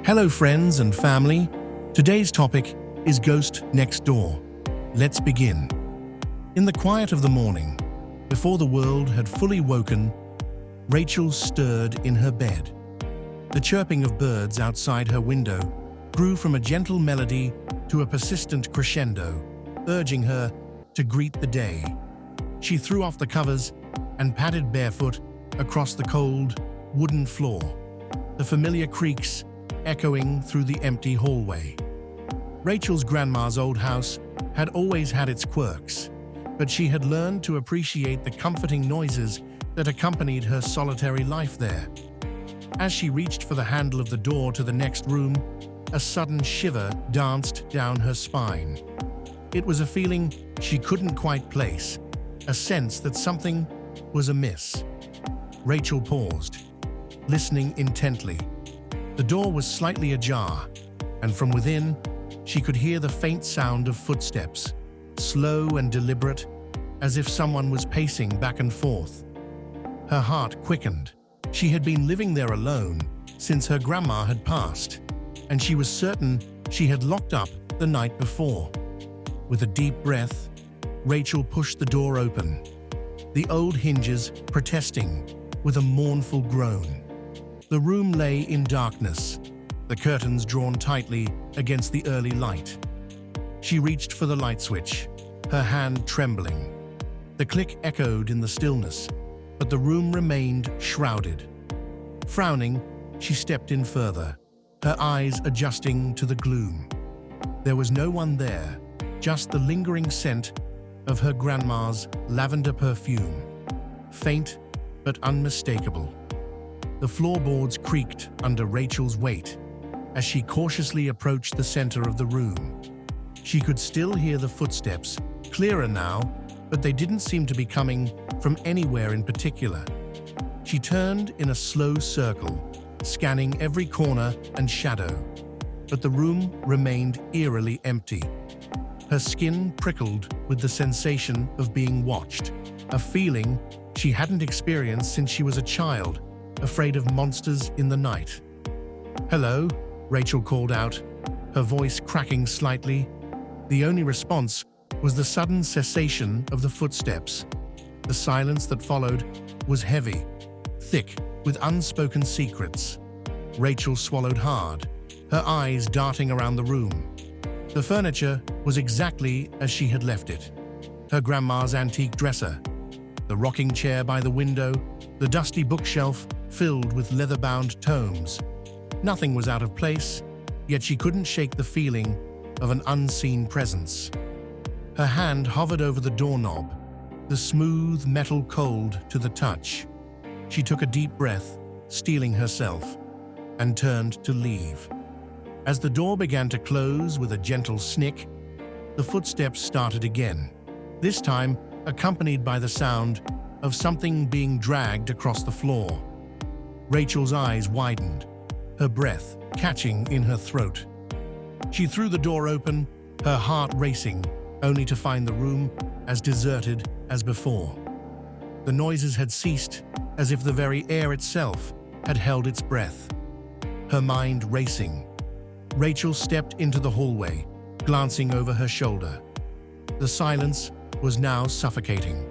Hello friends and family, today's topic is Ghost Next Door. Let's begin. In the quiet of the morning, before the world had fully woken, Rachel stirred in her bed. The chirping of birds outside her window grew from a gentle melody to a persistent crescendo, urging her to greet the day. She threw off the covers and padded barefoot across the cold, wooden floor, the familiar creaks echoing through the empty hallway. Rachel's grandma's old house had always had its quirks, but she had learned to appreciate the comforting noises that accompanied her solitary life there. As she reached for the handle of the door to the next room, a sudden shiver danced down her spine. It was a feeling she couldn't quite place, a sense that something was amiss. Rachel paused, listening intently. The door was slightly ajar, and from within, she could hear the faint sound of footsteps, slow and deliberate, as if someone was pacing back and forth. Her heart quickened. She had been living there alone since her grandma had passed, and she was certain she had locked up the night before. With a deep breath, Rachel pushed the door open, the old hinges protesting with a mournful groan. The room lay in darkness, the curtains drawn tightly against the early light. She reached for the light switch, her hand trembling. The click echoed in the stillness, but the room remained shrouded. Frowning, she stepped in further, her eyes adjusting to the gloom. There was no one there, just the lingering scent of her grandma's lavender perfume, faint but unmistakable. The floorboards creaked under Rachel's weight as she cautiously approached the center of the room. She could still hear the footsteps, clearer now, but they didn't seem to be coming from anywhere in particular. She turned in a slow circle, scanning every corner and shadow, but the room remained eerily empty. Her skin prickled with the sensation of being watched, a feeling she hadn't experienced since she was a child, afraid of monsters in the night. "Hello," Rachel called out, her voice cracking slightly. The only response was the sudden cessation of the footsteps. The silence that followed was heavy, thick with unspoken secrets. Rachel swallowed hard, her eyes darting around the room. The furniture was exactly as she had left it. Her grandma's antique dresser, the rocking chair by the window, the dusty bookshelf filled with leather-bound tomes. Nothing was out of place, yet she couldn't shake the feeling of an unseen presence. Her hand hovered over the doorknob, the smooth metal cold to the touch. She took a deep breath, steeling herself, and turned to leave. As the door began to close with a gentle snick, the footsteps started again, this time accompanied by the sound of something being dragged across the floor. Rachel's eyes widened, her breath catching in her throat. She threw the door open, her heart racing, only to find the room as deserted as before. The noises had ceased, as if the very air itself had held its breath. Her mind racing, Rachel stepped into the hallway, glancing over her shoulder. The silence was now suffocating,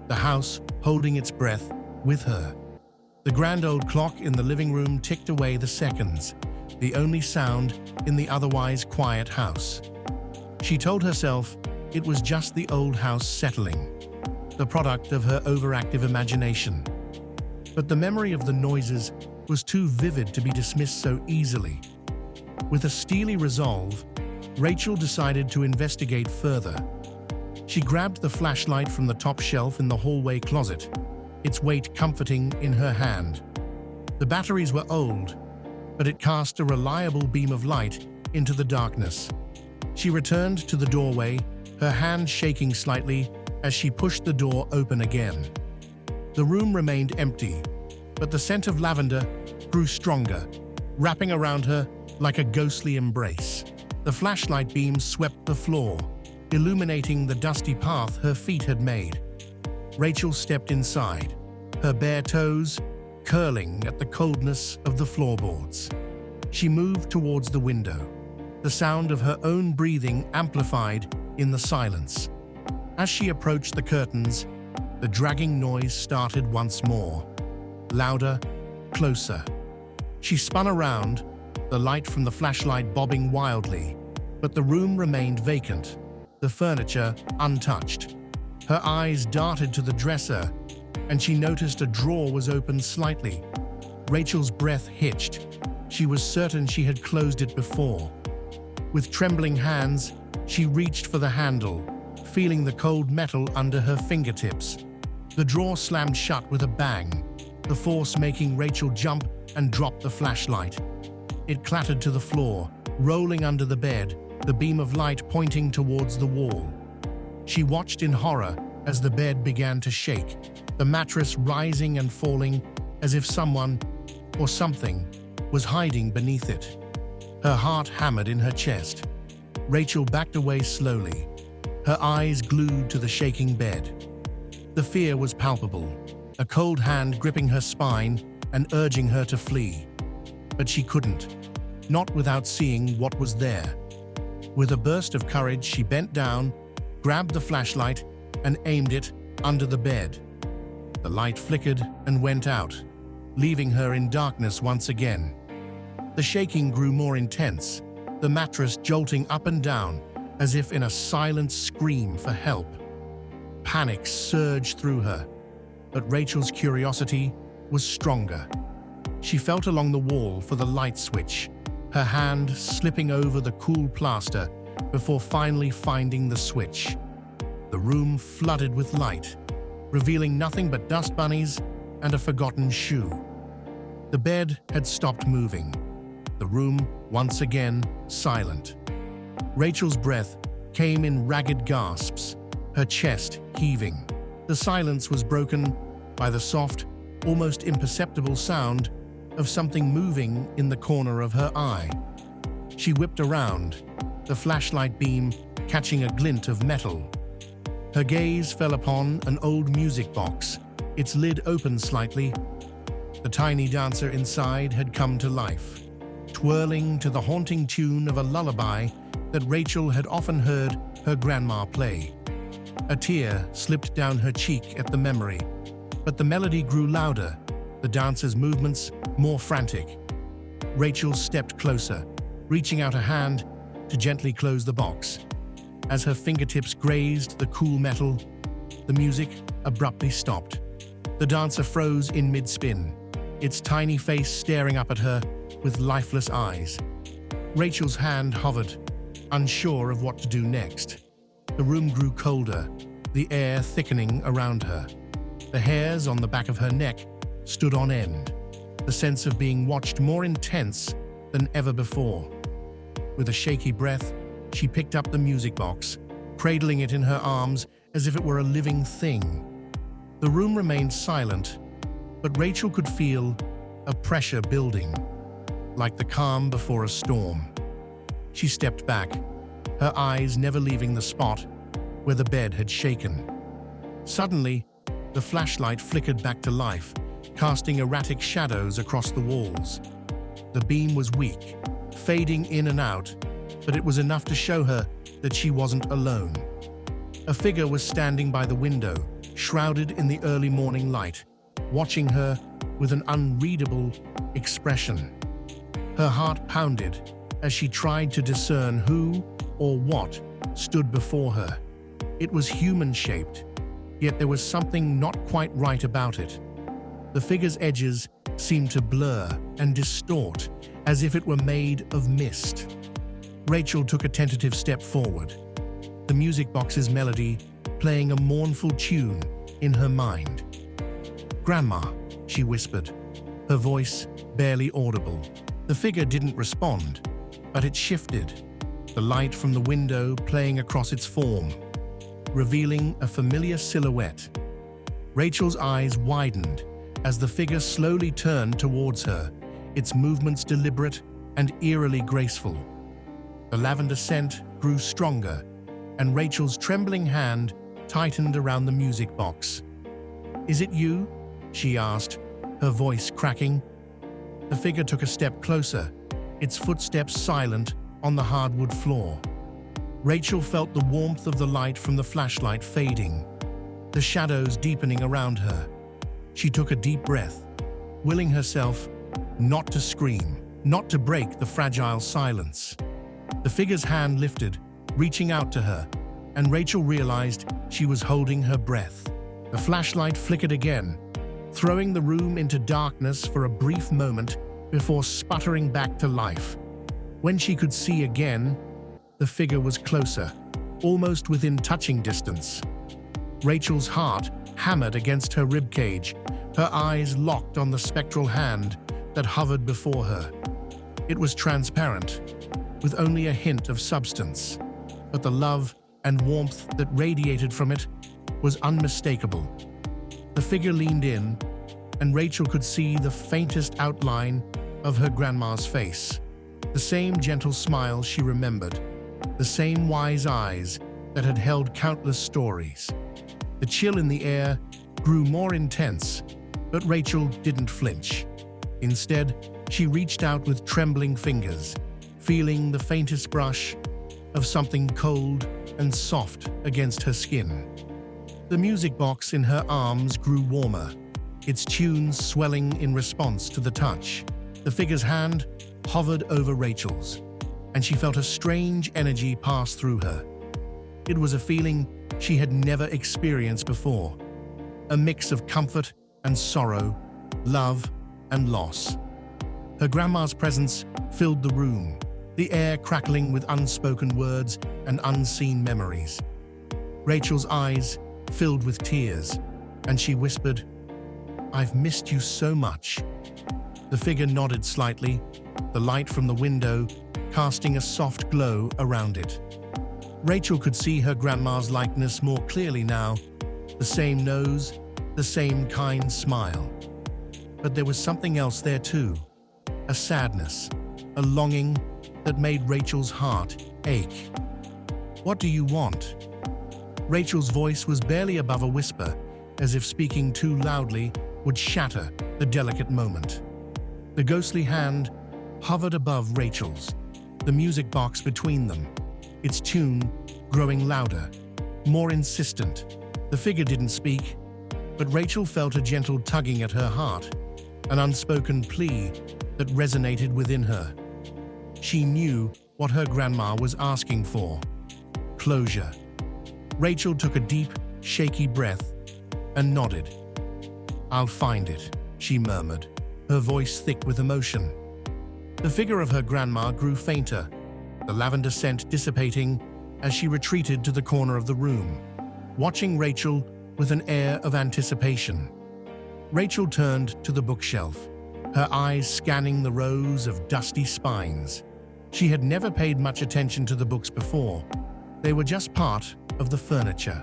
the house holding its breath with her. The grand old clock in the living room ticked away the seconds, the only sound in the otherwise quiet house. She told herself it was just the old house settling, the product of her overactive imagination. But the memory of the noises was too vivid to be dismissed so easily. With a steely resolve, Rachel decided to investigate further. She grabbed the flashlight from the top shelf in the hallway closet, its weight comforting in her hand. The batteries were old, but it cast a reliable beam of light into the darkness. She returned to the doorway, her hand shaking slightly as she pushed the door open again. The room remained empty, but the scent of lavender grew stronger, wrapping around her like a ghostly embrace. The flashlight beams swept the floor, illuminating the dusty path her feet had made. Rachel stepped inside, her bare toes curling at the coldness of the floorboards. She moved towards the window, the sound of her own breathing amplified in the silence. As she approached the curtains, the dragging noise started once more. Louder, closer. She spun around, the light from the flashlight bobbing wildly, but the room remained vacant, the furniture untouched. Her eyes darted to the dresser, and she noticed a drawer was open slightly. Rachel's breath hitched. She was certain she had closed it before. With trembling hands, she reached for the handle, feeling the cold metal under her fingertips. The drawer slammed shut with a bang, the force making Rachel jump and drop the flashlight. It clattered to the floor, rolling under the bed, the beam of light pointing towards the wall. She watched in horror as the bed began to shake, the mattress rising and falling as if someone or something was hiding beneath it. Her heart hammered in her chest. Rachel backed away slowly, her eyes glued to the shaking bed. The fear was palpable, a cold hand gripping her spine and urging her to flee. But she couldn't, not without seeing what was there. With a burst of courage, she bent down, grabbed the flashlight, and aimed it under the bed. The light flickered and went out, leaving her in darkness once again. The shaking grew more intense, the mattress jolting up and down as if in a silent scream for help. Panic surged through her, but Rachel's curiosity was stronger. She felt along the wall for the light switch, her hand slipping over the cool plaster before finally finding the switch. The room flooded with light, revealing nothing but dust bunnies and a forgotten shoe. The bed had stopped moving, the room once again silent. Rachel's breath came in ragged gasps, her chest heaving. The silence was broken by the soft, almost imperceptible sound of something moving in the corner of her eye. She whipped around, the flashlight beam catching a glint of metal. Her gaze fell upon an old music box, its lid open slightly. The tiny dancer inside had come to life, twirling to the haunting tune of a lullaby that Rachel had often heard her grandma play. A tear slipped down her cheek at the memory, but the melody grew louder, the dancer's movements more frantic. Rachel stepped closer, reaching out a hand to gently close the box. As her fingertips grazed the cool metal, the music abruptly stopped. The dancer froze in mid-spin, its tiny face staring up at her with lifeless eyes. Rachel's hand hovered, unsure of what to do next. The room grew colder, the air thickening around her. The hairs on the back of her neck stood on end, the sense of being watched more intense than ever before. With a shaky breath, she picked up the music box, cradling it in her arms as if it were a living thing. The room remained silent, but Rachel could feel a pressure building, like the calm before a storm. She stepped back, her eyes never leaving the spot where the bed had shaken. Suddenly, the flashlight flickered back to life, casting erratic shadows across the walls. The beam was weak, fading in and out, but it was enough to show her that she wasn't alone. A figure was standing by the window, shrouded in the early morning light, watching her with an unreadable expression. Her heart pounded as she tried to discern who or what stood before her. It was human-shaped, yet there was something not quite right about it. The figure's edges seemed to blur and distort, as if it were made of mist. Rachel took a tentative step forward, the music box's melody playing a mournful tune in her mind. "Grandma," she whispered, her voice barely audible. The figure didn't respond, but it shifted, the light from the window playing across its form, revealing a familiar silhouette. Rachel's eyes widened as the figure slowly turned towards her, its movements deliberate and eerily graceful. The lavender scent grew stronger, and Rachel's trembling hand tightened around the music box. "Is it you?" she asked, her voice cracking. The figure took a step closer, its footsteps silent on the hardwood floor. Rachel felt the warmth of the light from the flashlight fading, the shadows deepening around her. She took a deep breath, willing herself not to scream, not to break the fragile silence. The figure's hand lifted, reaching out to her, and Rachel realized she was holding her breath. The flashlight flickered again, throwing the room into darkness for a brief moment before sputtering back to life. When she could see again, the figure was closer, almost within touching distance. Rachel's heart hammered against her ribcage, her eyes locked on the spectral hand that hovered before her. It was transparent, with only a hint of substance, but the love and warmth that radiated from it was unmistakable. The figure leaned in, and Rachel could see the faintest outline of her grandma's face. The same gentle smile she remembered, the same wise eyes that had held countless stories. The chill in the air grew more intense, but Rachel didn't flinch. Instead, she reached out with trembling fingers, feeling the faintest brush of something cold and soft against her skin. The music box in her arms grew warmer, its tunes swelling in response to the touch. The figure's hand hovered over Rachel's, and she felt a strange energy pass through her. It was a feeling she had never experienced before, a mix of comfort and sorrow, love and loss. Her grandma's presence filled the room, the air crackling with unspoken words and unseen memories. Rachel's eyes filled with tears, and she whispered, "I've missed you so much." The figure nodded slightly, the light from the window casting a soft glow around it. Rachel could see her grandma's likeness more clearly now, the same nose, the same kind smile. But there was something else there too, a sadness, a longing that made Rachel's heart ache. "What do you want?" Rachel's voice was barely above a whisper, as if speaking too loudly would shatter the delicate moment. The ghostly hand hovered above Rachel's, the music box between them, its tune growing louder, more insistent. The figure didn't speak, but Rachel felt a gentle tugging at her heart, an unspoken plea that resonated within her. She knew what her grandma was asking for: closure. Rachel took a deep, shaky breath and nodded. "I'll find it," she murmured, her voice thick with emotion. The figure of her grandma grew fainter, the lavender scent dissipating as she retreated to the corner of the room, watching Rachel with an air of anticipation. Rachel turned to the bookshelf, her eyes scanning the rows of dusty spines. She had never paid much attention to the books before. They were just part of the furniture.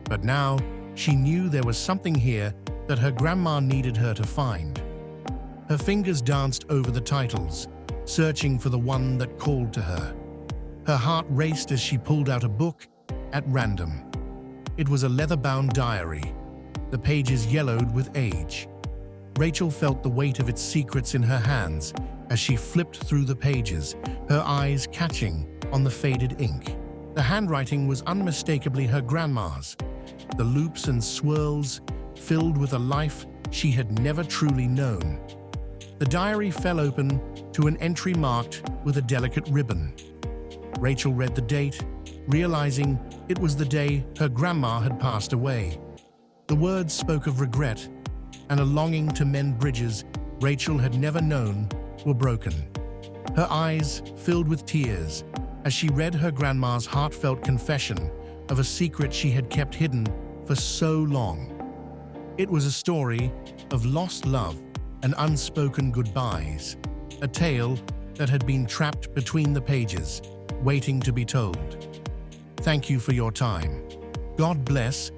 But now, she knew there was something here that her grandma needed her to find. Her fingers danced over the titles, searching for the one that called to her. Her heart raced as she pulled out a book at random. It was a leather-bound diary, the pages yellowed with age. Rachel felt the weight of its secrets in her hands as she flipped through the pages, her eyes catching on the faded ink. The handwriting was unmistakably her grandma's, the loops and swirls filled with a life she had never truly known. The diary fell open to an entry marked with a delicate ribbon. Rachel read the date, realizing it was the day her grandma had passed away. The words spoke of regret and a longing to mend bridges Rachel had never known were broken. Her eyes filled with tears as she read her grandma's heartfelt confession of a secret she had kept hidden for so long. It was a story of lost love and unspoken goodbyes, a tale that had been trapped between the pages, waiting to be told. Thank you for your time. God bless